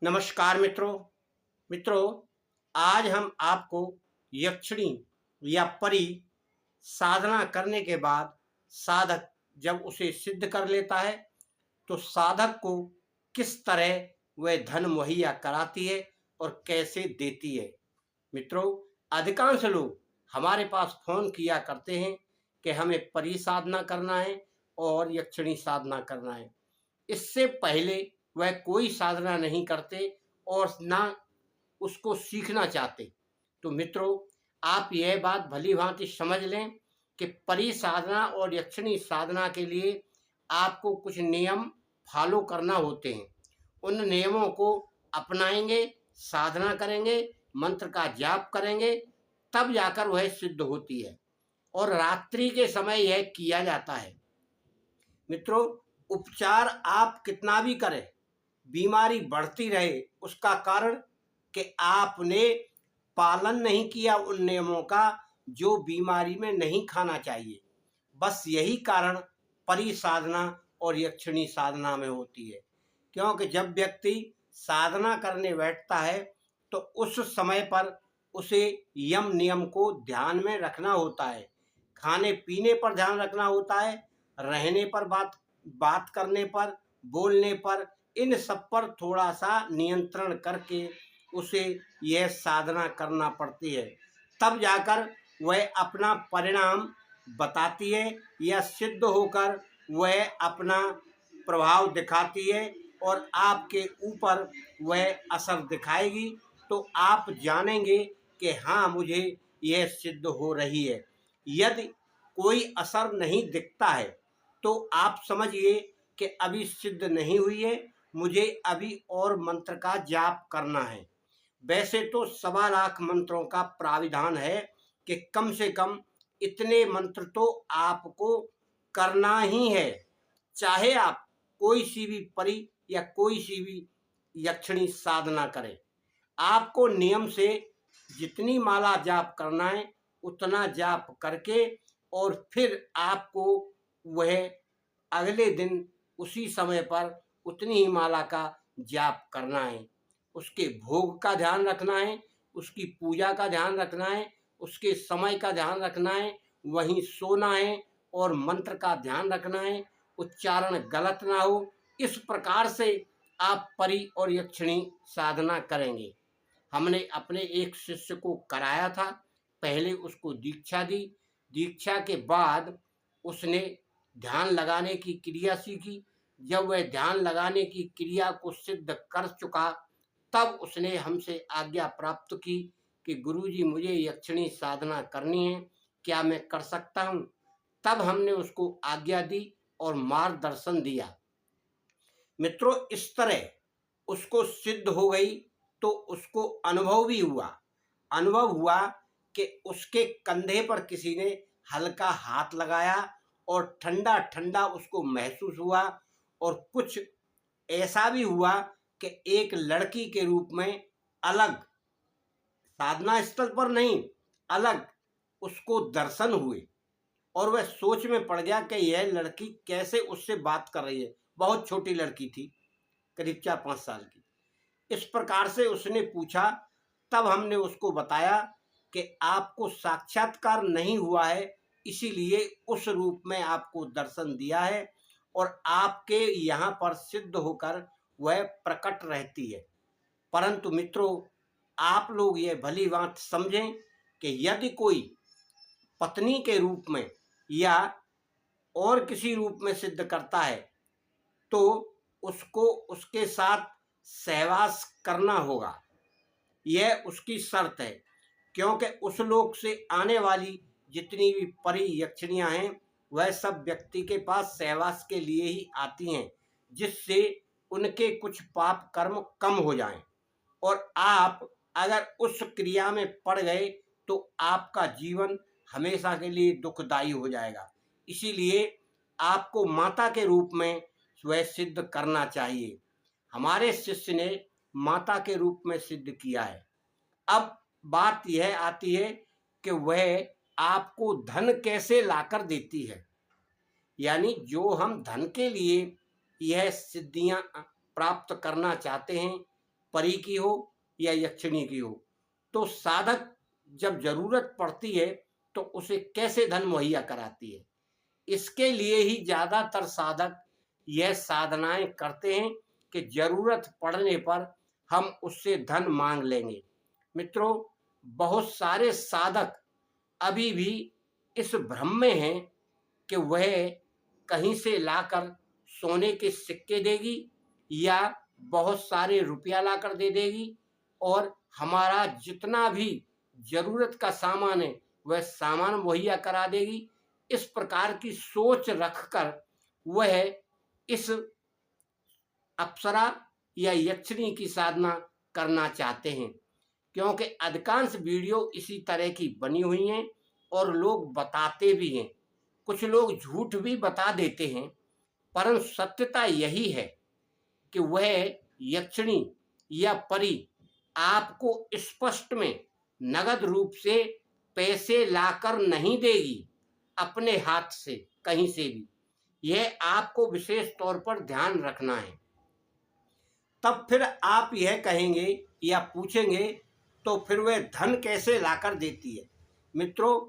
नमस्कार मित्रों, आज हम आपको यक्षिणी या परी साधना करने के बाद साधक जब उसे सिद्ध कर लेता है तो साधक को किस तरह वह धन मुहैया कराती है और कैसे देती है। मित्रों, अधिकांश लोग हमारे पास फोन किया करते हैं कि हमें परी साधना करना है और यक्षिणी साधना करना है। इससे पहले वह कोई साधना नहीं करते और ना उसको सीखना चाहते। तो मित्रों, आप यह बात भली भांति समझ लें कि परी साधना और यक्षिणी साधना के लिए आपको कुछ नियम फॉलो करना होते हैं। उन नियमों को अपनाएंगे, साधना करेंगे, मंत्र का जाप करेंगे, तब जाकर वह सिद्ध होती है और रात्रि के समय यह किया जाता है। मित्रों, उपचार आप कितना भी करें, बीमारी बढ़ती रहे, उसका कारण कि आपने पालन नहीं किया उन नियमों का जो बीमारी में नहीं खाना चाहिए। बस यही कारण परी साधना और यक्षिणी साधना में होती है। क्योंकि जब व्यक्ति साधना करने बैठता है तो उस समय पर उसे यम नियम को ध्यान में रखना होता है, खाने पीने पर ध्यान रखना होता है, रहने पर, बात करने पर, बोलने पर, इन सब पर थोड़ा सा नियंत्रण करके उसे यह साधना करना पड़ती है। तब जाकर वह अपना परिणाम बताती है या सिद्ध होकर वह अपना प्रभाव दिखाती है और आपके ऊपर वह असर दिखाएगी। तो आप जानेंगे कि हाँ, मुझे यह सिद्ध हो रही है। यदि कोई असर नहीं दिखता है तो आप समझिए कि अभी सिद्ध नहीं हुई है, मुझे अभी और मंत्र का जाप करना है। वैसे तो 1.25 लाख मंत्रों का प्राविधान है कि कम से कम इतने मंत्र तो आपको करना ही है, चाहे आप कोई सी भी परी या कोई सी भी यक्षिणी साधना करें। आपको नियम से जितनी माला जाप करना है उतना जाप करके और फिर आपको वह अगले दिन उसी समय पर उतनी ही माला का जाप करना है। उसके भोग का ध्यान रखना है, उसकी पूजा का ध्यान रखना है, उसके समय का ध्यान रखना है, वहीं सोना है और मंत्र का ध्यान रखना है, उच्चारण गलत ना हो। इस प्रकार से आप परी और यक्षिणी साधना करेंगे। हमने अपने एक शिष्य को कराया था, पहले उसको दीक्षा दी, दीक्षा के बाद उसने ध्यान लगाने की क्रिया सीखी। जब वह ध्यान लगाने की क्रिया को सिद्ध कर चुका तब उसने हमसे आज्ञा प्राप्त की कि गुरुजी, मुझे यक्षिणी साधना करनी है, क्या मैं कर सकता हूँ? तब हमने उसको आज्ञा दी और मार्गदर्शन दिया। मित्रों, इस तरह उसको सिद्ध हो गई तो उसको अनुभव हुआ कि उसके कंधे पर किसी ने हल्का हाथ लगाया और ठंडा ठंडा उसको महसूस हुआ। और कुछ ऐसा भी हुआ कि एक लड़की के रूप में अलग, साधना स्थल पर नहीं, अलग उसको दर्शन हुए और वह सोच में पड़ गया कि यह लड़की कैसे उससे बात कर रही है। बहुत छोटी लड़की थी, करीब 4-5 साल की। इस प्रकार से उसने पूछा, तब हमने उसको बताया कि आपको साक्षात्कार नहीं हुआ है, इसीलिए उस रूप में आपको दर्शन दिया है और आपके यहाँ पर सिद्ध होकर वह प्रकट रहती है। परंतु मित्रों, आप लोग ये भली बात समझें कि यदि कोई पत्नी के रूप में या और किसी रूप में सिद्ध करता है तो उसको उसके साथ सहवास करना होगा, यह उसकी शर्त है। क्योंकि उस लोक से आने वाली जितनी भी परी यक्षिणियाँ हैं वह सब व्यक्ति के पास सहवास के लिए ही आती हैं, जिससे उनके कुछ पाप कर्म कम हो जाएं। और आप अगर उस क्रिया में पड़ गए तो आपका जीवन हमेशा के लिए दुखदायी हो जाएगा। इसीलिए आपको माता के रूप में वह सिद्ध करना चाहिए। हमारे शिष्य ने माता के रूप में सिद्ध किया है। अब बात यह आती है कि वह आपको धन कैसे लाकर देती है। यानी जो हम धन के लिए यह सिद्धियां प्राप्त करना चाहते हैं, परी की हो या यक्षिणी की हो। तो साधक जब जरूरत पड़ती है तो उसे कैसे धन मुहैया कराती है, इसके लिए ही ज्यादातर साधक यह साधनाएं करते हैं कि जरूरत पड़ने पर हम उससे धन मांग लेंगे। मित्रों, बहुत सारे साधक अभी भी इस भ्रम में हैं कि वह कहीं से लाकर सोने के सिक्के देगी या बहुत सारे रुपया लाकर दे देगी और हमारा जितना भी जरूरत का सामान है वह सामान मुहैया करा देगी। इस प्रकार की सोच रखकर वह इस अप्सरा या यक्षिणी की साधना करना चाहते हैं, क्योंकि अधिकांश वीडियो इसी तरह की बनी हुई हैं और लोग बताते भी हैं। कुछ लोग झूठ भी बता देते हैं, परंतु सत्यता यही है कि वह यक्षिणी या परी आपको स्पष्ट में नगद रूप से पैसे लाकर नहीं देगी अपने हाथ से कहीं से भी। यह आपको विशेष तौर पर ध्यान रखना है। तब फिर आप यह कहेंगे या पूछेंगे तो फिर वह धन कैसे लाकर देती है। मित्रों,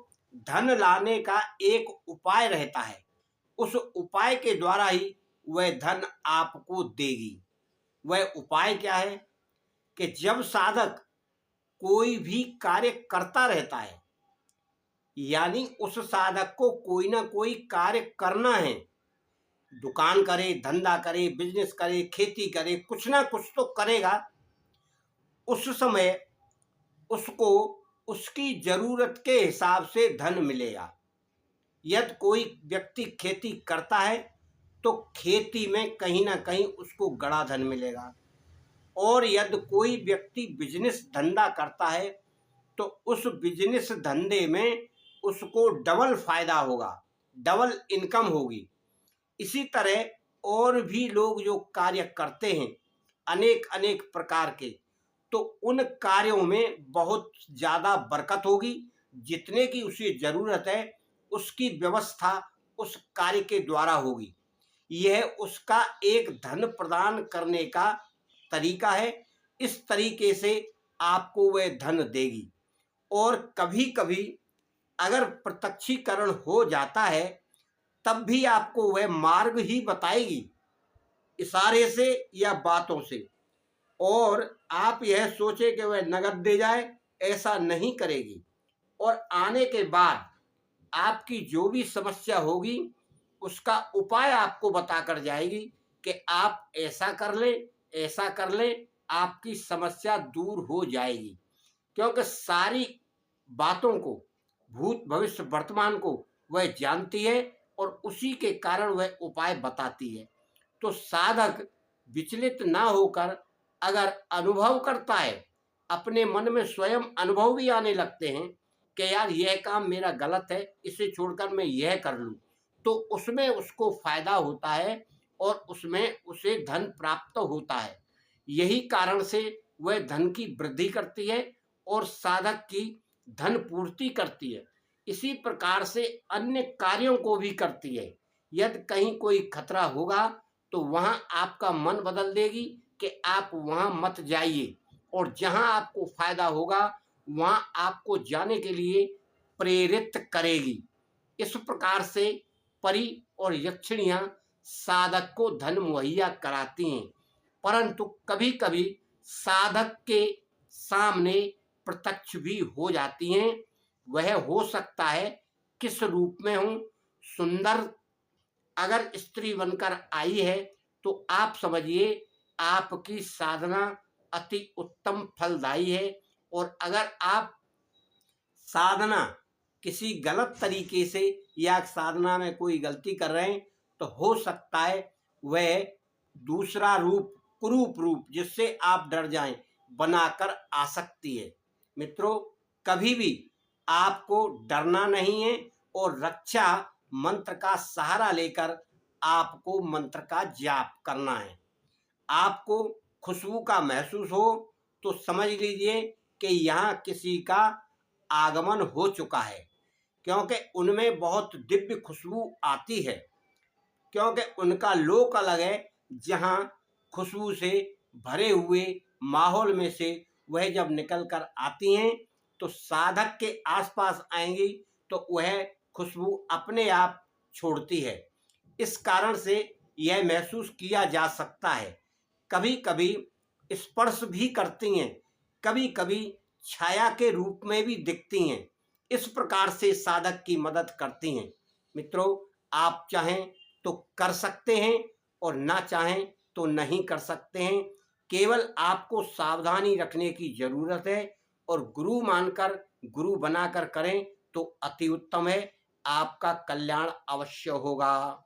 धन लाने का एक उपाय रहता है, उस उपाय के द्वारा ही वह धन आपको देगी। वह उपाय क्या है कि जब साधक कोई भी कार्य करता रहता है, यानी उस साधक को कोई ना कोई कार्य करना है, दुकान करे, धंधा करे, बिजनेस करे, खेती करे, कुछ ना कुछ तो करेगा, उस समय उसको उसकी जरूरत के हिसाब से धन मिलेगा। यदि कोई व्यक्ति खेती करता है तो खेती में कहीं ना कहीं उसको गड़ा धन मिलेगा, और यदि कोई व्यक्ति बिजनेस धंधा करता है तो उस बिजनेस धंधे में उसको डबल फायदा होगा, डबल इनकम होगी। इसी तरह और भी लोग जो कार्य करते हैं अनेक अनेक प्रकार के, तो उन कार्यों में बहुत ज़्यादा बरकत होगी। जितने की उसे ज़रूरत है उसकी व्यवस्था उस कार्य के द्वारा होगी। यह उसका एक धन प्रदान करने का तरीका है। इस तरीके से आपको वह धन देगी। और कभी कभी अगर प्रत्यक्षीकरण हो जाता है तब भी आपको वह मार्ग ही बताएगी, इशारे से या बातों से। और आप यह सोचे कि वह नगद दे जाए, ऐसा नहीं करेगी। और आने के बाद आपकी जो भी समस्या होगी उसका उपाय आपको बताकर जाएगी कि आप ऐसा कर लें, ऐसा कर लें, आपकी समस्या दूर हो जाएगी। क्योंकि सारी बातों को, भूत भविष्य वर्तमान को वह जानती है और उसी के कारण वह उपाय बताती है। तो साधक विचलित ना होकर अगर अनुभव करता है, अपने मन में स्वयं अनुभव भी आने लगते हैं कि यार यह काम मेरा गलत है, इसे छोड़कर मैं यह कर लूँ, तो उसमें उसको फायदा होता है और उसमें उसे धन प्राप्त होता है। यही कारण से वह धन की वृद्धि करती है और साधक की धन पूर्ति करती है। इसी प्रकार से अन्य कार्यों को भी करती है। यदि कहीं कोई खतरा होगा तो वहां आपका मन बदल देगी कि आप वहां मत जाइए, और जहां आपको फायदा होगा वहां आपको जाने के लिए प्रेरित करेगी। इस प्रकार से परी और यक्षिणियां साधक को धन मुहैया कराती हैं, परंतु कभी कभी साधक के सामने प्रत्यक्ष भी हो जाती हैं। वह हो सकता है किस रूप में हो, सुंदर अगर स्त्री बनकर आई है तो आप समझिए आपकी साधना अति उत्तम फलदायी है। और अगर आप साधना किसी गलत तरीके से या साधना में कोई गलती कर रहे हैं तो हो सकता है वह दूसरा रूप, कुरूप रूप, जिससे आप डर जाएं, बनाकर आ सकती है। मित्रों, कभी भी आपको डरना नहीं है और रक्षा मंत्र का सहारा लेकर आपको मंत्र का जाप करना है। आपको खुशबू का महसूस हो तो समझ लीजिए कि यहाँ किसी का आगमन हो चुका है, क्योंकि उनमें बहुत दिव्य खुशबू आती है, क्योंकि उनका लोक अलग है, जहाँ खुशबू से भरे हुए माहौल में से वह जब निकल कर आती हैं तो साधक के आसपास आएंगी तो वह खुशबू अपने आप छोड़ती है। इस कारण से यह महसूस किया जा सकता है। कभी कभी स्पर्श भी करती हैं, कभी कभी छाया के रूप में भी दिखती हैं। इस प्रकार से साधक की मदद करती हैं। मित्रों, आप चाहें तो कर सकते हैं और ना चाहें तो नहीं कर सकते हैं। केवल आपको सावधानी रखने की जरूरत है और गुरु मानकर, गुरु बनाकर करें तो अति उत्तम है। आपका कल्याण अवश्य होगा।